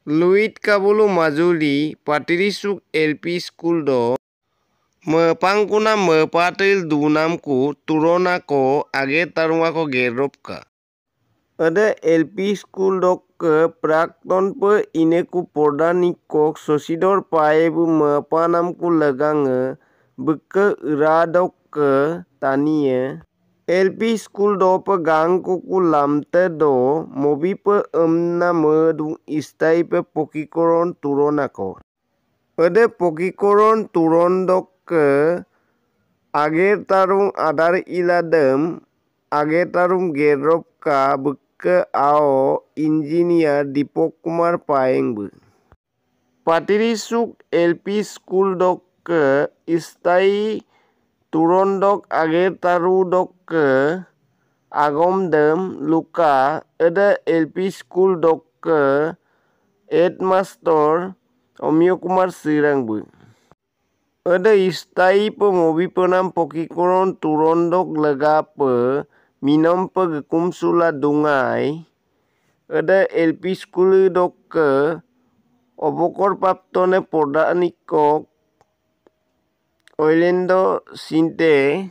Luit Kabulu Majuli Patirisuk LP School do Mepangkuna mepatil dunamku turona ko age tarunga ko geropka. Ada LP School dok ke prakton pe ineku pordanikok sosidor paebu mepanamku legang beke iradok ke tanie. LP School do pe gangku ku lamte do mobi pe emna medu istai pe pokikoron turonako. Ada pokikoron turon dok ke ager tarung adar iladem ager tarum gerop ka beke ao engineer Dipok Kumar Paeng bu. Patirisuk LP School dok ke istai turon dok ager taru dok ke agom dem luka ada LP School dok ke headmaster Omyo Kumar Sirang bu. Ada istai pe mobi penam pokikoron turon dok lega pe minom pe gekumsula dungai. Ada LP School dok ke obokor paptone porda nikok Oilendo Sinte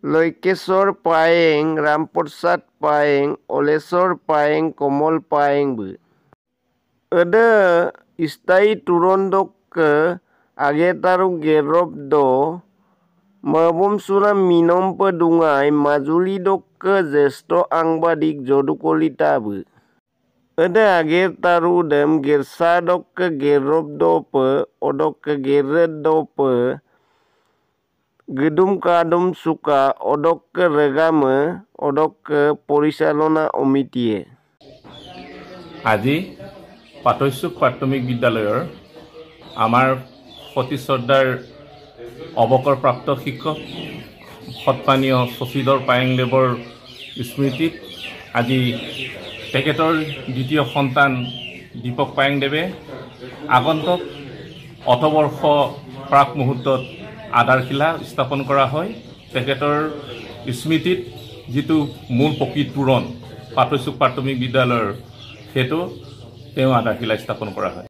Loikesor Paeng Ramporsat Paeng Olesor Paeng Komol Paeng bu. Ada istai turon dok ke age taru gerop do mabum sura minom pedungai majuli dok ke zesto angbadik jodukolita bu. Ada age taru dem gersa dok ke gerop do pe odok ke geret do pe gedum kadum suka odok ke regame odok ke porisalona omitie. আজি পাটৈচুক প্ৰাথমিক বিদ্যালয়ৰ আমাৰ সতী শ্ৰদ্ধাৰ অৱসৰপ্ৰাপ্ত শিক্ষক সৎমানীয় শশীধৰ পায়েংদেৱৰ স্মৃতিত আজি তেখেতৰ দ্বিতীয় সন্তান দীপক পায়েংদেৱে আগন্তুক অতবৰ্ষ প্ৰাক মুহূৰ্তত আধাৰশিলা স্থাপন কৰা হয়। তেখেতৰ স্মৃতিত যিটো মূল পকী তোৰণ পাটৈচুক প্ৰাথমিক বিদ্যালয়ৰ সেইটো তেওঁ আধাৰশিলা স্থাপন কৰা হয়।